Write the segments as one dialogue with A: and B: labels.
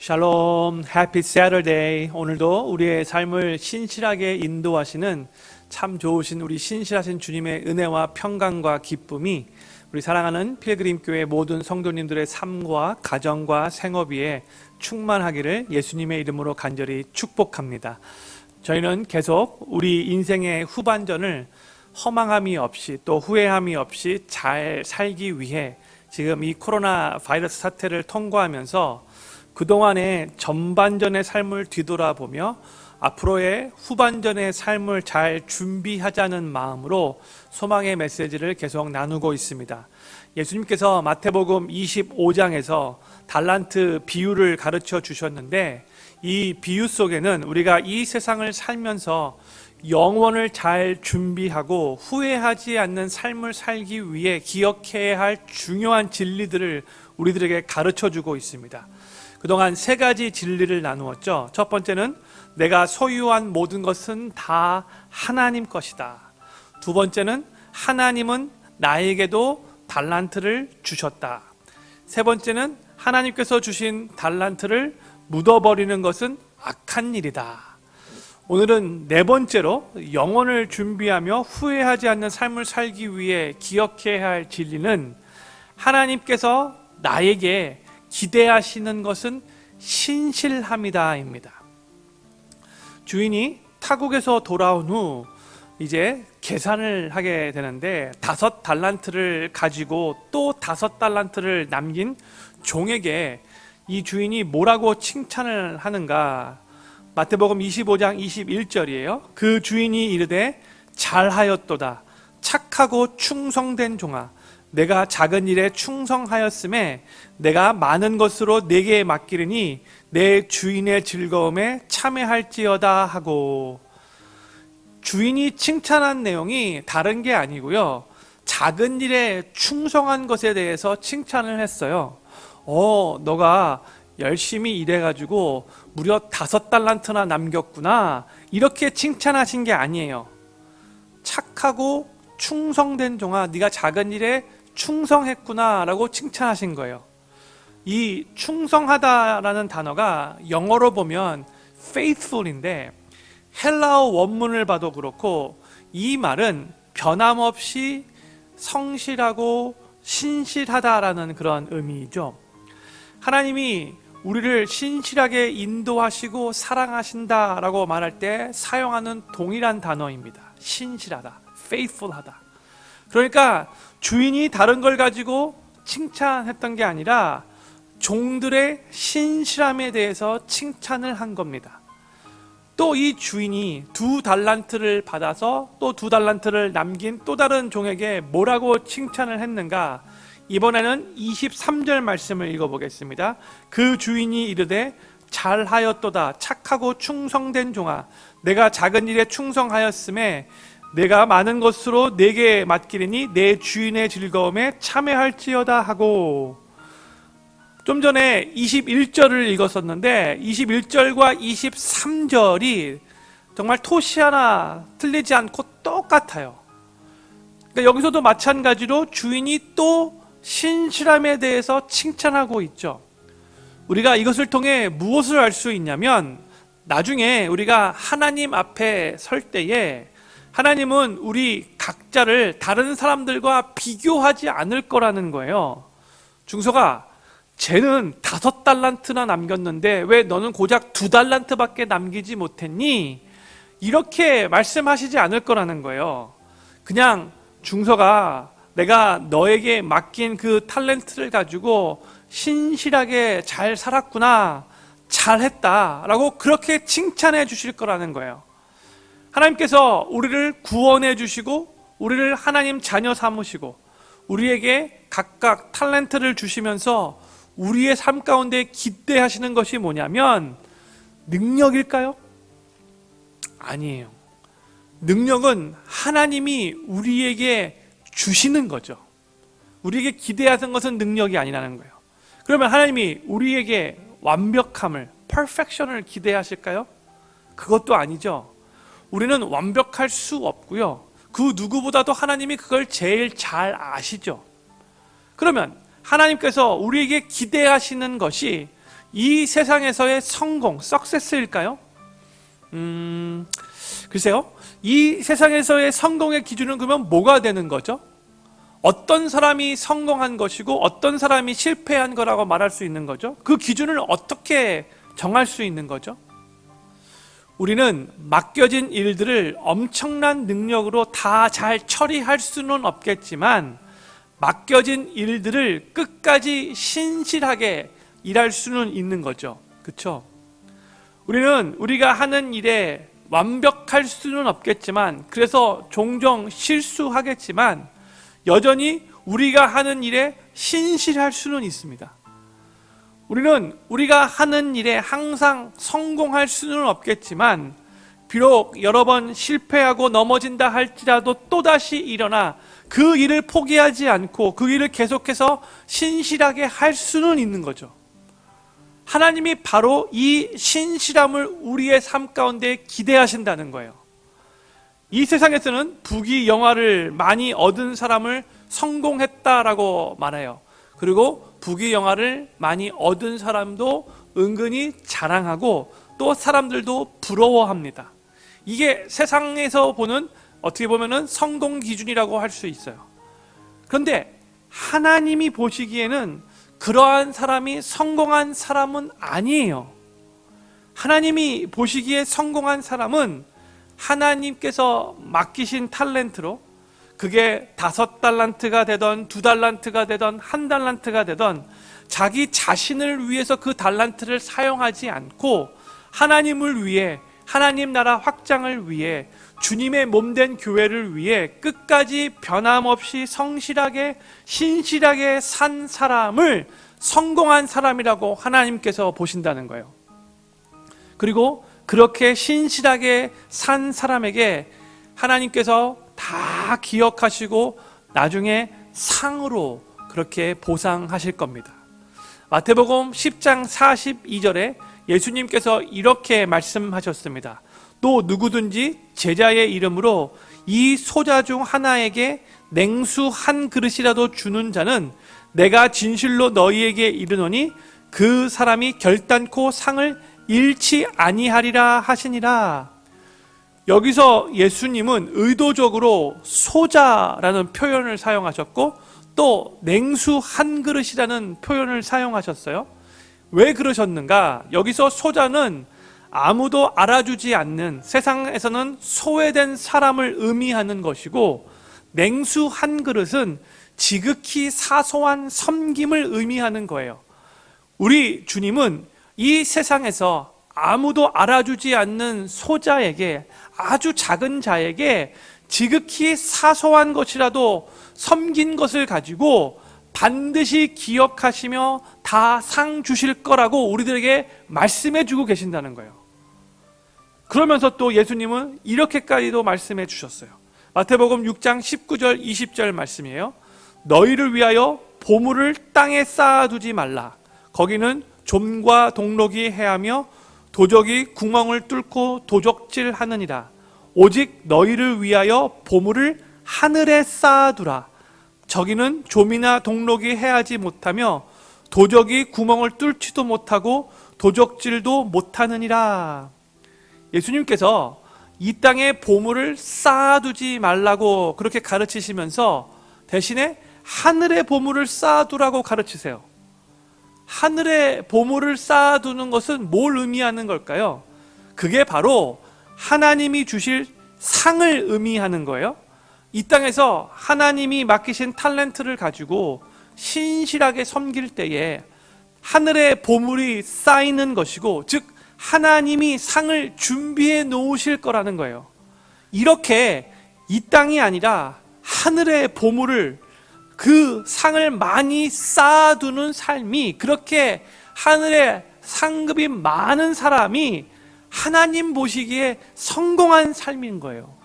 A: 샬롬, 해피 세터데이. 오늘도 우리의 삶을 신실하게 인도하시는 참 좋으신 우리 신실하신 주님의 은혜와 평강과 기쁨이 우리 사랑하는 필그림교회 모든 성도님들의 삶과 가정과 생업 위에 충만하기를 예수님의 이름으로 간절히 축복합니다. 저희는 계속 우리 인생의 후반전을 허망함이 없이 또 후회함이 없이 잘 살기 위해 지금 이 코로나 바이러스 사태를 통과하면서 그동안의 전반전의 삶을 뒤돌아보며 앞으로의 후반전의 삶을 잘 준비하자는 마음으로 소망의 메시지를 계속 나누고 있습니다. 예수님께서 마태복음 25장에서 달란트 비유를 가르쳐 주셨는데, 이 비유 속에는 우리가 이 세상을 살면서 영원을 잘 준비하고 후회하지 않는 삶을 살기 위해 기억해야 할 중요한 진리들을 우리들에게 가르쳐 주고 있습니다. 그동안 세 가지 진리를 나누었죠. 첫 번째는 내가 소유한 모든 것은 다 하나님 것이다. 두 번째는 하나님은 나에게도 달란트를 주셨다. 세 번째는 하나님께서 주신 달란트를 묻어버리는 것은 악한 일이다. 오늘은 네 번째로 영원을 준비하며 후회하지 않는 삶을 살기 위해 기억해야 할 진리는 하나님께서 나에게 기대하시는 것은 신실함이다입니다. 주인이 타국에서 돌아온 후 이제 계산을 하게 되는데 5달란트를 가지고 또 5달란트를 남긴 종에게 이 주인이 뭐라고 칭찬을 하는가? 마태복음 25장 21절이에요. 그 주인이 이르되 잘하였도다. 착하고 충성된 종아, 내가 작은 일에 충성하였음에 내가 많은 것으로 내게 맡기르니 내 주인의 즐거움에 참여할지어다 하고, 주인이 칭찬한 내용이 다른 게 아니고요, 작은 일에 충성한 것에 대해서 칭찬을 했어요. 너가 열심히 일해가지고 무려 5달란트나 남겼구나, 이렇게 칭찬하신 게 아니에요. 착하고 충성된 종아, 네가 작은 일에 충성했구나 라고 칭찬하신 거예요. 이 충성하다라는 단어가 영어로 보면 faithful인데, 헬라어 원문을 봐도 그렇고 이 말은 변함없이 성실하고 신실하다라는 그런 의미죠. 하나님이 우리를 신실하게 인도하시고 사랑하신다라고 말할 때 사용하는 동일한 단어입니다. 신실하다, faithful하다. 그러니까 주인이 다른 걸 가지고 칭찬했던 게 아니라 종들의 신실함에 대해서 칭찬을 한 겁니다. 또 이 주인이 2달란트를 받아서 또 2달란트를 남긴 또 다른 종에게 뭐라고 칭찬을 했는가? 이번에는 23절 말씀을 읽어보겠습니다. 그 주인이 이르되 잘하였도다. 착하고 충성된 종아, 내가 작은 일에 충성하였음에 내가 많은 것으로 내게 맡기리니 내 주인의 즐거움에 참여할지어다 하고, 좀 전에 21절을 읽었었는데 21절과 23절이 정말 토시 하나 틀리지 않고 똑같아요. 그러니까 여기서도 마찬가지로 주인이 또 신실함에 대해서 칭찬하고 있죠. 우리가 이것을 통해 무엇을 알 수 있냐면, 나중에 우리가 하나님 앞에 설 때에 하나님은 우리 각자를 다른 사람들과 비교하지 않을 거라는 거예요. 중서가, 쟤는 5달란트나 남겼는데 왜 너는 고작 2달란트밖에 남기지 못했니? 이렇게 말씀하시지 않을 거라는 거예요. 그냥 중서가 내가 너에게 맡긴 그 탤런트를 가지고 신실하게 잘 살았구나, 잘했다 라고 그렇게 칭찬해 주실 거라는 거예요. 하나님께서 우리를 구원해 주시고 우리를 하나님 자녀 삼으시고 우리에게 각각 탤런트를 주시면서 우리의 삶 가운데 기대하시는 것이 뭐냐면 능력일까요? 아니에요. 능력은 하나님이 우리에게 주시는 거죠. 우리에게 기대하는 것은 능력이 아니라는 거예요. 그러면 하나님이 우리에게 완벽함을, perfection을 기대하실까요? 그것도 아니죠. 우리는 완벽할 수 없고요, 그 누구보다도 하나님이 그걸 제일 잘 아시죠. 그러면 하나님께서 우리에게 기대하시는 것이 이 세상에서의 성공, 석세스일까요? 글쎄요. 이 세상에서의 성공의 기준은 그러면 뭐가 되는 거죠? 어떤 사람이 성공한 것이고 어떤 사람이 실패한 거라고 말할 수 있는 거죠? 그 기준을 어떻게 정할 수 있는 거죠? 우리는 맡겨진 일들을 엄청난 능력으로 다 잘 처리할 수는 없겠지만 맡겨진 일들을 끝까지 신실하게 일할 수는 있는 거죠. 그렇죠? 우리는 우리가 하는 일에 완벽할 수는 없겠지만, 그래서 종종 실수하겠지만 여전히 우리가 하는 일에 신실할 수는 있습니다. 우리는 우리가 하는 일에 항상 성공할 수는 없겠지만 비록 여러 번 실패하고 넘어진다 할지라도 또다시 일어나 그 일을 포기하지 않고 그 일을 계속해서 신실하게 할 수는 있는 거죠. 하나님이 바로 이 신실함을 우리의 삶 가운데 기대하신다는 거예요. 이 세상에서는 부귀영화를 많이 얻은 사람을 성공했다라고 말해요. 그리고 부귀영화를 많이 얻은 사람도 은근히 자랑하고 또 사람들도 부러워합니다. 이게 세상에서 보는, 어떻게 보면은 성공 기준이라고 할 수 있어요. 그런데 하나님이 보시기에는 그러한 사람이 성공한 사람은 아니에요. 하나님이 보시기에 성공한 사람은 하나님께서 맡기신 탤런트로, 그게 5달란트가 되던 2달란트가 되던 1달란트가 되던 자기 자신을 위해서 그 달란트를 사용하지 않고 하나님을 위해, 하나님 나라 확장을 위해, 주님의 몸된 교회를 위해 끝까지 변함없이 성실하게 신실하게 산 사람을 성공한 사람이라고 하나님께서 보신다는 거예요. 그리고 그렇게 신실하게 산 사람에게 하나님께서 다 기억하시고 나중에 상으로 그렇게 보상하실 겁니다. 마태복음 10장 42절에 예수님께서 이렇게 말씀하셨습니다. 또 누구든지 제자의 이름으로 이 소자 중 하나에게 냉수 한 그릇이라도 주는 자는 내가 진실로 너희에게 이르노니 그 사람이 결단코 상을 잃지 아니하리라 하시니라. 여기서 예수님은 의도적으로 소자라는 표현을 사용하셨고 또 냉수 한 그릇이라는 표현을 사용하셨어요. 왜 그러셨는가? 여기서 소자는 아무도 알아주지 않는, 세상에서는 소외된 사람을 의미하는 것이고, 냉수 한 그릇은 지극히 사소한 섬김을 의미하는 거예요. 우리 주님은 이 세상에서 아무도 알아주지 않는 소자에게, 아주 작은 자에게 지극히 사소한 것이라도 섬긴 것을 가지고 반드시 기억하시며 다 상 주실 거라고 우리들에게 말씀해 주고 계신다는 거예요. 그러면서 또 예수님은 이렇게까지도 말씀해 주셨어요. 마태복음 6장 19절 20절 말씀이에요. 너희를 위하여 보물을 땅에 쌓아두지 말라. 거기는 좀과 동록이 해하며 도적이 구멍을 뚫고 도적질하느니라. 오직 너희를 위하여 보물을 하늘에 쌓아두라. 저기는 좀이나 동록이 해하지 못하며 도적이 구멍을 뚫지도 못하고 도적질도 못하느니라. 예수님께서 이 땅에 보물을 쌓아두지 말라고 그렇게 가르치시면서 대신에 하늘에 보물을 쌓아두라고 가르치세요. 하늘에 보물을 쌓아두는 것은 뭘 의미하는 걸까요? 그게 바로 하나님이 주실 상을 의미하는 거예요. 이 땅에서 하나님이 맡기신 탤런트를 가지고 신실하게 섬길 때에 하늘에 보물이 쌓이는 것이고, 즉 하나님이 상을 준비해 놓으실 거라는 거예요. 이렇게 이 땅이 아니라 하늘의 보물을, 그 상을 많이 쌓아두는 삶이, 그렇게 하늘에 상급이 많은 사람이 하나님 보시기에 성공한 삶인 거예요.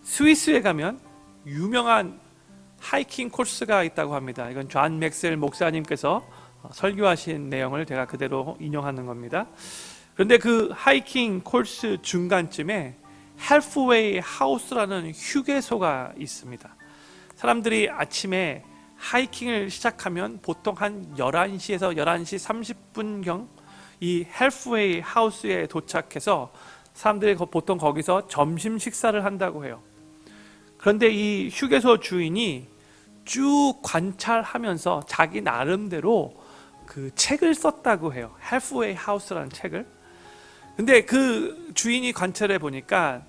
A: 스위스에 가면 유명한 하이킹 코스가 있다고 합니다. 이건 존 맥셀 목사님께서 설교하신 내용을 제가 그대로 인용하는 겁니다. 그런데 그 하이킹 코스 중간쯤에 할프웨이 하우스라는 휴게소가 있습니다. 사람들이 아침에 하이킹을 시작하면 보통 한 11시에서 11시 30분경 이 헬프웨이 하우스에 도착해서 사람들이 보통 거기서 점심 식사를 한다고 해요. 그런데 이 휴게소 주인이 쭉 관찰하면서 자기 나름대로 그 책을 썼다고 해요. 헬프웨이 하우스라는 책을. 근데 그 주인이 관찰해 보니까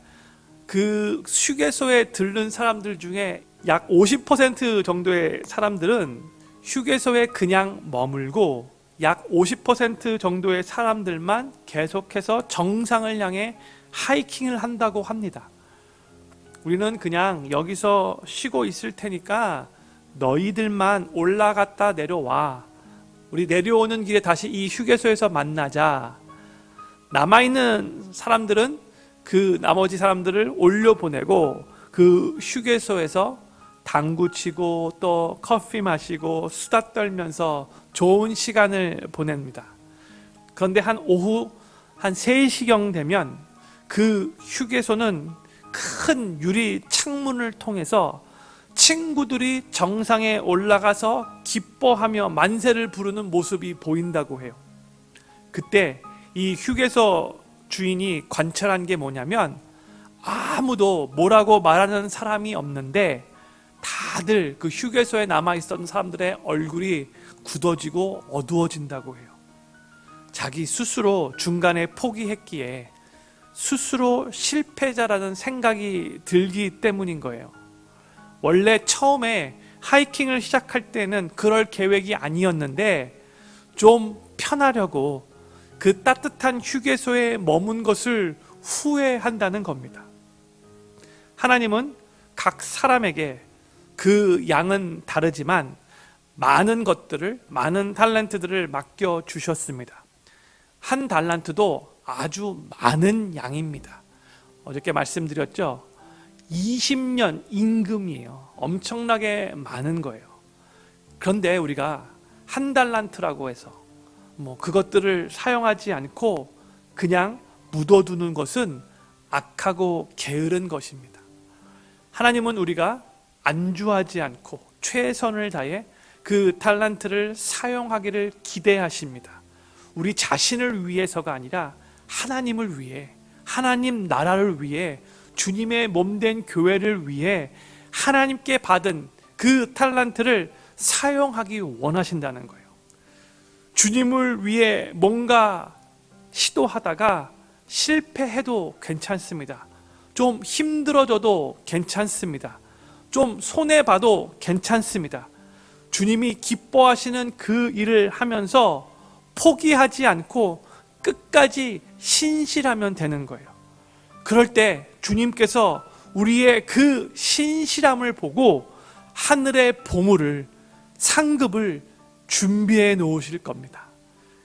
A: 그 휴게소에 들른 사람들 중에 약 50% 정도의 사람들은 휴게소에 그냥 머물고 약 50% 정도의 사람들만 계속해서 정상을 향해 하이킹을 한다고 합니다. 우리는 그냥 여기서 쉬고 있을 테니까 너희들만 올라갔다 내려와. 우리 내려오는 길에 다시 이 휴게소에서 만나자. 남아있는 사람들은 그 나머지 사람들을 올려보내고 그 휴게소에서 당구 치고 또 커피 마시고 수다 떨면서 좋은 시간을 보냅니다. 그런데 한 오후 한 3시경 되면 그 휴게소는 큰 유리 창문을 통해서 친구들이 정상에 올라가서 기뻐하며 만세를 부르는 모습이 보인다고 해요. 그때 이 휴게소 주인이 관찰한 게 뭐냐면 아무도 뭐라고 말하는 사람이 없는데 다들 그 휴게소에 남아있었던 사람들의 얼굴이 굳어지고 어두워진다고 해요. 자기 스스로 중간에 포기했기에 스스로 실패자라는 생각이 들기 때문인 거예요. 원래 처음에 하이킹을 시작할 때는 그럴 계획이 아니었는데 좀 편하려고 그 따뜻한 휴게소에 머문 것을 후회한다는 겁니다. 하나님은 각 사람에게 그 양은 다르지만 많은 것들을, 많은 달란트들을 맡겨 주셨습니다. 한 달란트도 아주 많은 양입니다. 어저께 말씀드렸죠. 20년 임금이에요. 엄청나게 많은 거예요. 그런데 우리가 한 달란트라고 해서 그것들을 사용하지 않고 그냥 묻어두는 것은 악하고 게으른 것입니다. 하나님은 우리가 안주하지 않고 최선을 다해 그 달란트를 사용하기를 기대하십니다. 우리 자신을 위해서가 아니라 하나님을 위해, 하나님 나라를 위해, 주님의 몸된 교회를 위해 하나님께 받은 그 달란트를 사용하기 원하신다는 거예요. 주님을 위해 뭔가 시도하다가 실패해도 괜찮습니다. 좀 힘들어져도 괜찮습니다. 좀 손해봐도 괜찮습니다. 주님이 기뻐하시는 그 일을 하면서 포기하지 않고 끝까지 신실하면 되는 거예요. 그럴 때 주님께서 우리의 그 신실함을 보고 하늘의 보물을, 상급을 준비해 놓으실 겁니다.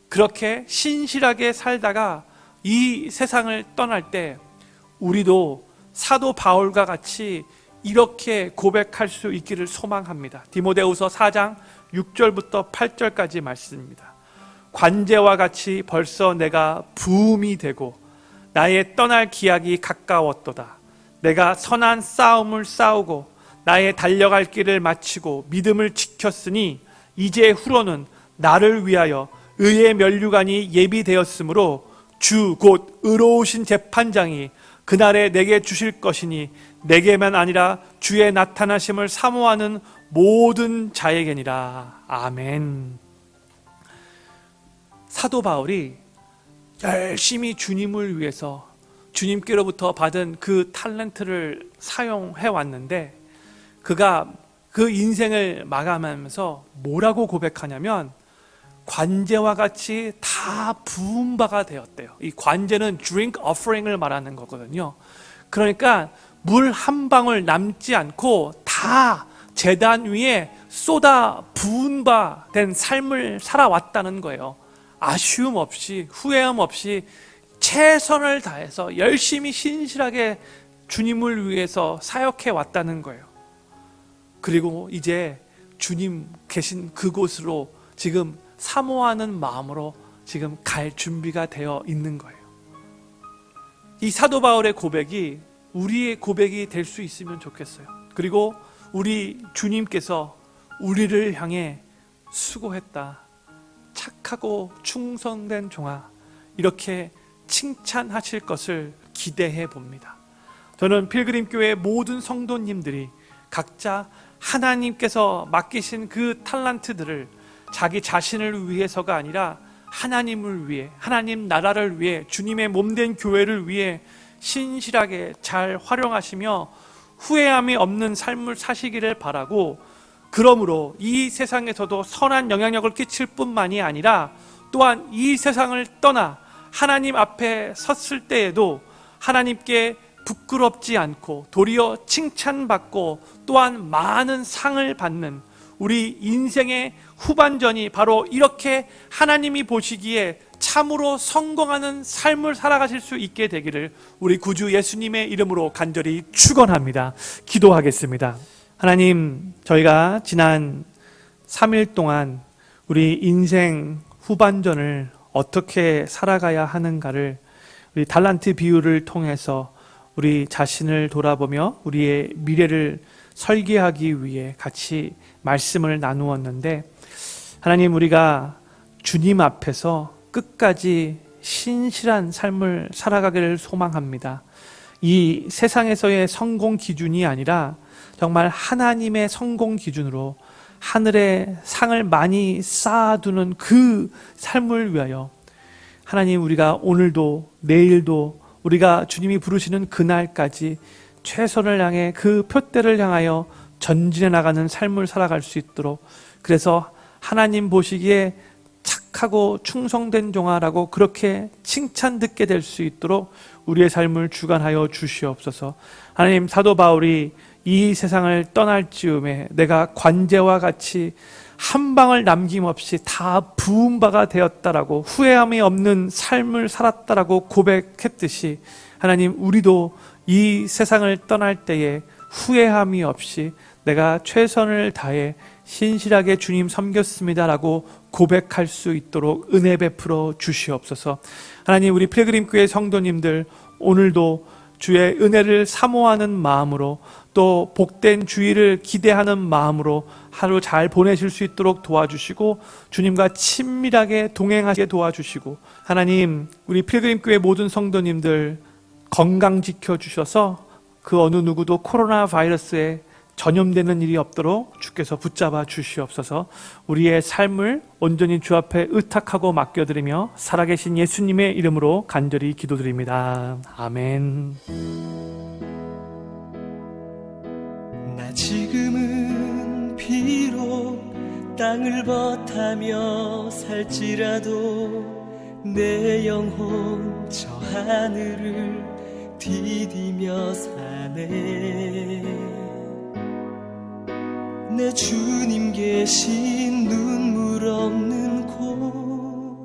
A: 그렇게 신실하게 살다가 이 세상을 떠날 때 우리도 사도 바울과 같이 이렇게 고백할 수 있기를 소망합니다. 디모데후서 4장 6절부터 8절까지 말씀입니다. 관제와 같이 벌써 내가 부음이 되고 나의 떠날 기약이 가까웠도다. 내가 선한 싸움을 싸우고 나의 달려갈 길을 마치고 믿음을 지켰으니 이제 후로는 나를 위하여 의의 면류관이 예비되었으므로 주 곧 의로우신 재판장이 그날에 내게 주실 것이니 내게만 아니라 주의 나타나심을 사모하는 모든 자에게니라. 아멘. 사도 바울이 열심히 주님을 위해서 주님께로부터 받은 그 탤런트를 사용해 왔는데 그가 그 인생을 마감하면서 뭐라고 고백하냐면 관제와 같이 다 부은 바가 되었대요. 이 관제는 drink offering을 말하는 거거든요. 그러니까 물 한 방울 남지 않고 다 제단 위에 쏟아 부은 바 된 삶을 살아왔다는 거예요. 아쉬움 없이 후회함 없이 최선을 다해서 열심히 신실하게 주님을 위해서 사역해 왔다는 거예요. 그리고 이제 주님 계신 그곳으로 지금 사모하는 마음으로 지금 갈 준비가 되어 있는 거예요. 이 사도 바울의 고백이 우리의 고백이 될 수 있으면 좋겠어요. 그리고 우리 주님께서 우리를 향해 수고했다, 착하고 충성된 종아, 이렇게 칭찬하실 것을 기대해 봅니다. 저는 필그림교회 모든 성도님들이 각자 하나님께서 맡기신 그 탤런트들을 자기 자신을 위해서가 아니라 하나님을 위해, 하나님 나라를 위해, 주님의 몸된 교회를 위해 신실하게 잘 활용하시며 후회함이 없는 삶을 사시기를 바라고, 그러므로 이 세상에서도 선한 영향력을 끼칠 뿐만이 아니라 또한 이 세상을 떠나 하나님 앞에 섰을 때에도 하나님께 부끄럽지 않고 도리어 칭찬받고 또한 많은 상을 받는 우리 인생의 후반전이 바로 이렇게 하나님이 보시기에 참으로 성공하는 삶을 살아가실 수 있게 되기를 우리 구주 예수님의 이름으로 간절히 축원합니다. 기도하겠습니다. 하나님, 저희가 지난 3일 동안 우리 인생 후반전을 어떻게 살아가야 하는가를 우리 달란트 비유를 통해서 우리 자신을 돌아보며 우리의 미래를 설계하기 위해 같이 말씀을 나누었는데, 하나님, 우리가 주님 앞에서 끝까지 신실한 삶을 살아가기를 소망합니다. 이 세상에서의 성공 기준이 아니라 정말 하나님의 성공 기준으로 하늘에 상을 많이 쌓아두는 그 삶을 위하여 하나님, 우리가 오늘도 내일도 우리가 주님이 부르시는 그날까지 최선을 향해 그 표대를 향하여 전진해 나가는 삶을 살아갈 수 있도록, 그래서 하나님 보시기에 착하고 충성된 종아라고 그렇게 칭찬 듣게 될 수 있도록 우리의 삶을 주관하여 주시옵소서. 하나님, 사도 바울이 이 세상을 떠날 즈음에 내가 관제와 같이 한 방을 남김없이 다 부은 바가 되었다라고, 후회함이 없는 삶을 살았다라고 고백했듯이, 하나님, 우리도 이 세상을 떠날 때에 후회함이 없이 내가 최선을 다해 신실하게 주님 섬겼습니다라고 고백할 수 있도록 은혜 베풀어 주시옵소서. 하나님, 우리 필그림교회 성도님들 오늘도 주의 은혜를 사모하는 마음으로, 또 복된 주일을 기대하는 마음으로 하루 잘 보내실 수 있도록 도와주시고, 주님과 친밀하게 동행하게 도와주시고, 하나님, 우리 필그림교회 모든 성도님들 건강 지켜주셔서 그 어느 누구도 코로나 바이러스에 전염되는 일이 없도록 주께서 붙잡아 주시옵소서. 우리의 삶을 온전히 주 앞에 의탁하고 맡겨드리며 살아계신 예수님의 이름으로 간절히 기도드립니다. 아멘.
B: 나 지금은 비록 땅을 버타며 살지라도 내 영혼 저 하늘을 디디며 사네. 내 주님 계신 눈물 없는 곳,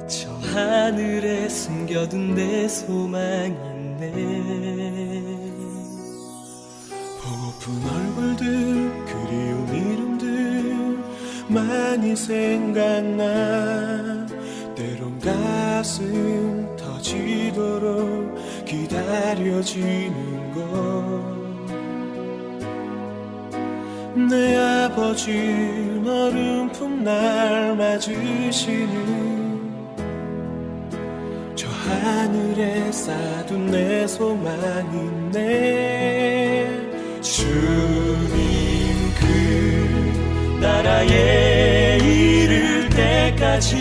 B: 저 하늘에 숨겨둔 내 소망 있네.
C: 보고픈 얼굴들, 그리운 이름들 많이 생각나. 때론 가슴 터지도록 기다려지는 것. 내 아버지 어른품 날 맞으시는 저 하늘에 쌓둔 내 소망 있네. 주님 그 나라에 이를 때까지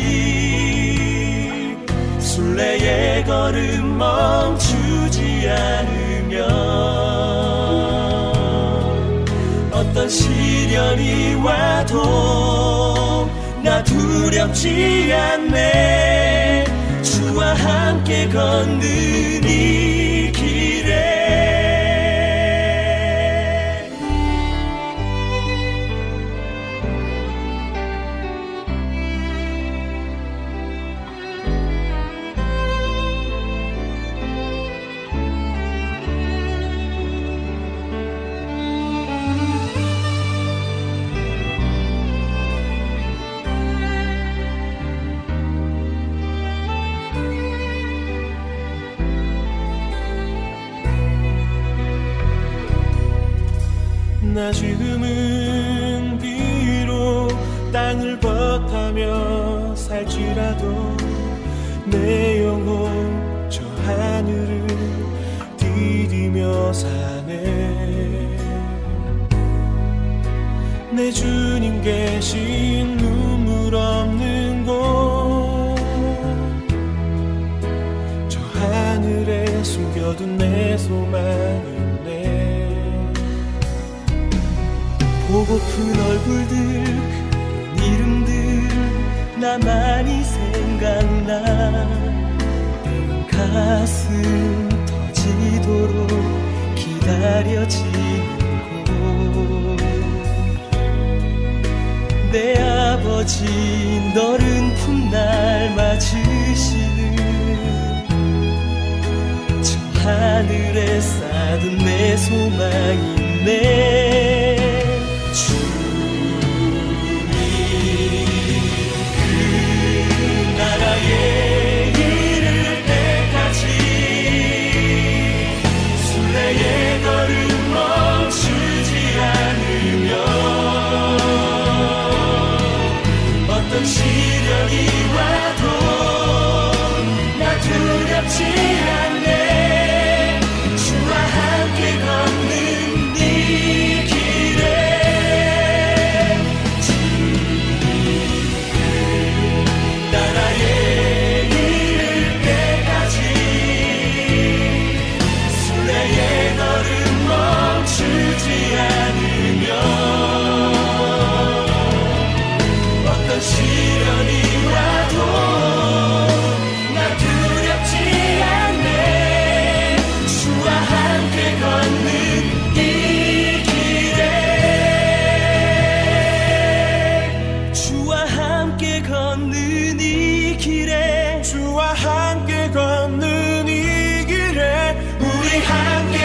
C: 순례의 걸음 멈추지 않으면 어떤 시련이 와도 나 두렵지 않네. 주와 함께 걷는 이 길에 나 지금은 비록 땅을 벗하며 살지라도 내 영혼 저 하늘을 디디며 사네. 내 주님 계신 눈물 없는 곳, 저 하늘에 숨겨둔 내 소망이 있네.
B: 보고픈 얼굴들 그 이름들 나만이 생각나. 가슴 터지도록 기다려지는 곳, 내 아버지 너른 풋날 맞으시는 저 하늘에 쌓은 내 소망이 있네. 주님 그 나라에 이를 때까지 순례의 걸음 멈추지 않으며 어떤 시련이 와도 나 두렵지 않네. 주와 함께 걷는 이 길에 나라에 이를 때까지 순례의 걸음 멈추지 않으며 어떤 시련이 와도 나 두렵지 않네. 주와 함께 걷는 이 길에 주와 함께 걷는 이 길에
C: 주와 함께 걷는 이 길에 우리 함께